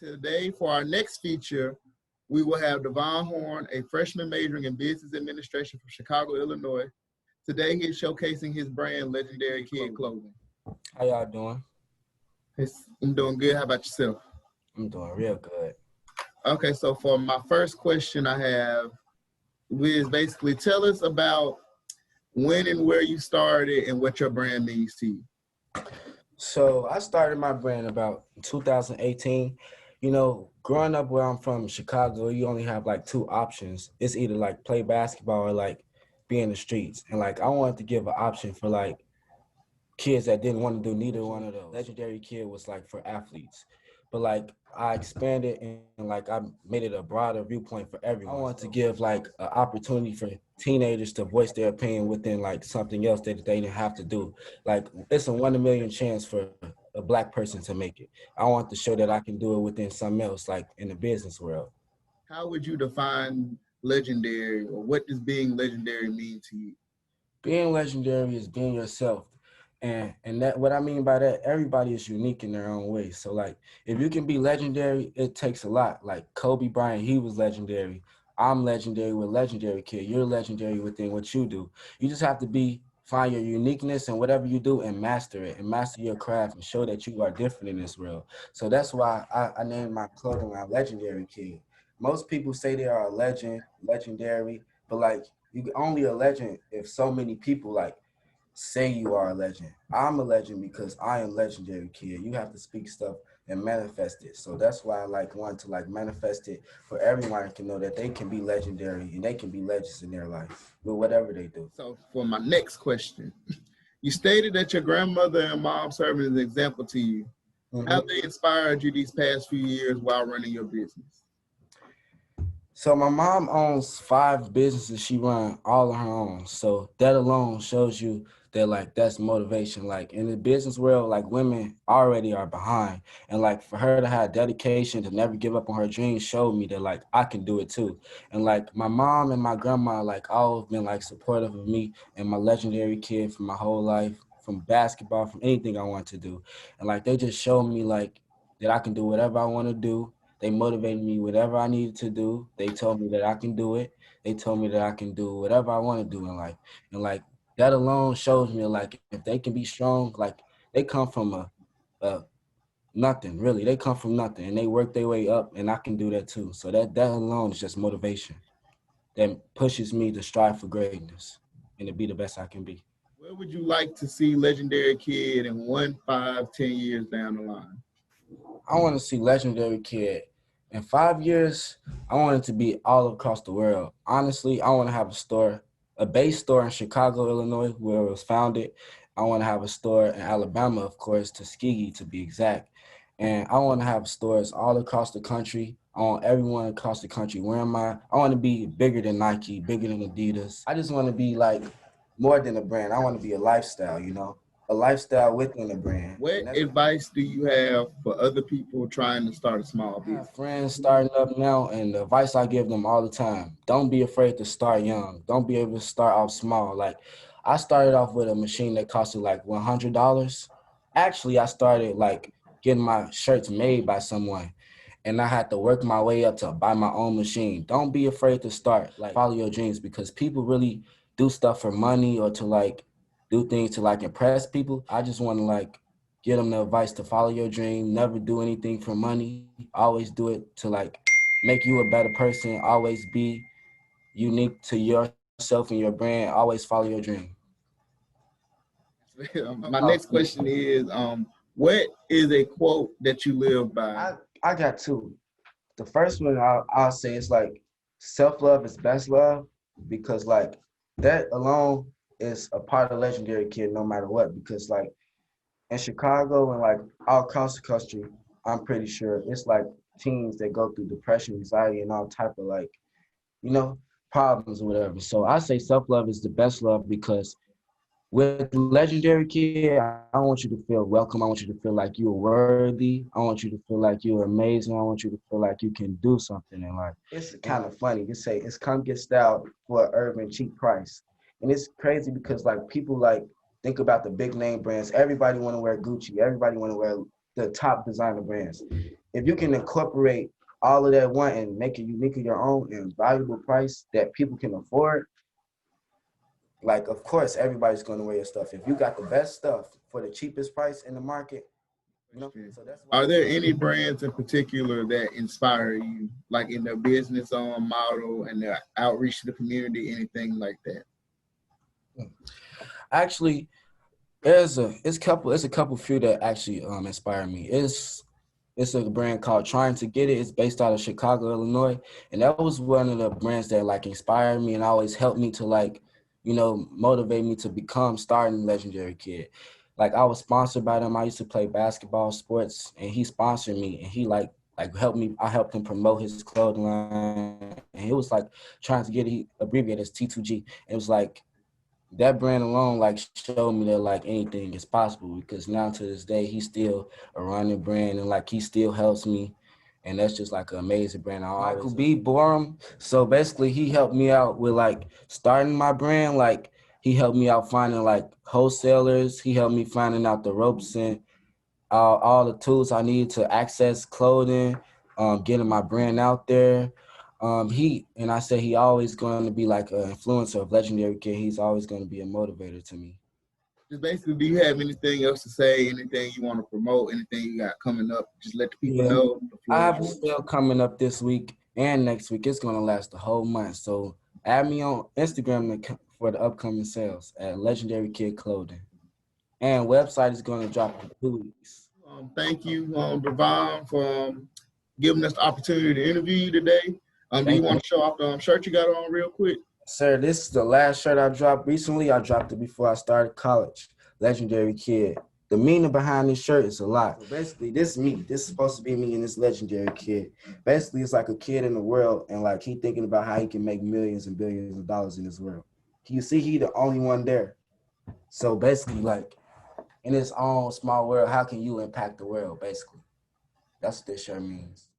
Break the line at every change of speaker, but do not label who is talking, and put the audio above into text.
Today, for our next feature, we will have Davon Horne, a freshman majoring in business administration from Chicago, Illinois. Today, he's showcasing his brand, Legendary Kid Clothing.
How y'all doing?
I'm doing good. How about yourself?
I'm doing real good.
Okay, so for my first question I have is basically tell us about when and where you started and what your brand means to you.
So I started my brand about 2018. Growing up where I'm from, Chicago, you only have like two options. It's either like play basketball or like be in the streets. And like I wanted to give an option for like kids that didn't want to do neither one of those. Legendary Kid was like for athletes. But like I expanded and like I made it a broader viewpoint for everyone. I wanted to give like an opportunity for teenagers to voice their opinion within like something else that they didn't have to do. Like it's a 1 in a million chance for a Black person to make it. I want to show that I can do it within something else, like in the business world.
How would you define legendary, or what does being legendary mean to you?
Being legendary is being yourself. And that what I mean by that, everybody is unique in their own way. So like if you can be legendary, it takes a lot. Like Kobe Bryant, he was legendary. I'm legendary with Legendary Kid. You're legendary within what you do. You just have to find your uniqueness in whatever you do and master it and master your craft and show that you are different in this world. So that's why I named my clothing line Legendary Kid. Most people say they are a legend, legendary, but like you only a legend if so many people like say you are a legend. I'm a legend because I am Legendary Kid. You have to speak stuff and manifest it. So that's why I like want to like manifest it for everyone to know that they can be legendary and they can be legends in their life with whatever they do.
So for my next question, you stated that your grandmother and mom served as an example to you. Mm-hmm. How they inspired you these past few years while running your business?
So my mom owns 5 businesses. She run all on her own. So that alone shows you that like that's motivation. Like in the business world, like women already are behind. And like for her to have dedication to never give up on her dreams showed me that like I can do it too. And like my mom and my grandma like always been like supportive of me and my Legendary Kid for my whole life, from basketball, from anything I want to do. And like they just showed me like that I can do whatever I want to do. They motivated me whatever I needed to do. They told me that I can do it. They told me that I can do whatever I want to do in life. And like that alone shows me like if they can be strong, like they come from a nothing really. They come from nothing and they work their way up, and I can do that too. So that alone is just motivation that pushes me to strive for greatness and to be the best I can be.
Where would you like to see Legendary Kid in 1, 5, 10 years down the line?
I want to see Legendary Kid. In 5 years, I want it to be all across the world. Honestly, I want to have a base store in Chicago, Illinois, where it was founded. I want to have a store in Alabama, of course, Tuskegee to be exact. And I want to have stores all across the country. I want everyone across the country wearing I want to be bigger than Nike, bigger than Adidas. I just want to be like more than a brand. I want to be a lifestyle, a lifestyle within a brand.
What advice do you have for other people trying to start a small business?
I have friends starting up now, and the advice I give them all the time, don't be afraid to start young. Don't be able to start off small. Like I started off with a machine that costed like $100. Actually, I started like getting my shirts made by someone, and I had to work my way up to buy my own machine. Don't be afraid to start, like follow your dreams, because people really do stuff for money or to like do things to like impress people. I just want to like give them the advice to follow your dream, never do anything for money, always do it to like make you a better person, always be unique to yourself and your brand, always follow your dream.
My next question is, what is a quote that you live by?
I got 2. The first one I'll say is like, self-love is best love, because like that alone is a part of Legendary Kid no matter what, because like in Chicago and like all across the country, I'm pretty sure it's like teens that go through depression, anxiety, and all type of like, problems or whatever. So I say self-love is the best love, because with Legendary Kid, I want you to feel welcome. I want you to feel like you're worthy. I want you to feel like you're amazing. I want you to feel like you can do something in life. It's kind of funny. You say it's come get style for an urban cheap price. And it's crazy because like people like think about the big name brands. Everybody want to wear Gucci. Everybody want to wear the top designer brands. If you can incorporate all of that one and make it unique in your own and valuable price that people can afford, like of course everybody's gonna wear your stuff. If you got the best stuff for the cheapest price in the market, you know. So that's why.
Are there any brands in particular that inspire you, like in their business model and their outreach to the community, anything like that?
Actually, it's a couple few that actually inspire me. It's a brand called Trying to Get It. It's based out of Chicago, Illinois, and that was one of the brands that like inspired me and always helped me to like, you know, motivate me to become starting Legendary Kid. Like I was sponsored by them. I used to play basketball sports, and he sponsored me, and he like helped me. I helped him promote his clothing line, and it was like Trying to Get It. He abbreviated as T2G. It was like that brand alone like showed me that like anything is possible, because now to this day he's still a running brand and like he still helps me, and that's just like an amazing brand. Michael B. Borum. So basically he helped me out with like starting my brand. Like he helped me out finding like wholesalers. He helped me finding out the ropes and all the tools I need to access clothing, getting my brand out there. I said he always going to be like an influencer of Legendary Kid. He's always going to be a motivator to me.
Just basically, do you have anything else to say? Anything you want to promote? Anything you got coming up? Just let the people know.
I have a sale coming up this week and next week. It's going to last the whole month. So add me on Instagram for the upcoming sales at Legendary Kid Clothing. And website is going to drop in 2 weeks.
Thank you, Davon, for giving us the opportunity to interview you today. Do you want to show off the shirt you got on real quick?
Sir, this is the last shirt I dropped recently. I dropped it before I started college. Legendary Kid. The meaning behind this shirt is a lot. So basically, this is me. This is supposed to be me and this Legendary Kid. Basically, it's like a kid in the world, and like he thinking about how he can make millions and billions of dollars in this world. You see, he the only one there. So basically, like in his own small world, how can you impact the world? Basically, that's what this shirt means.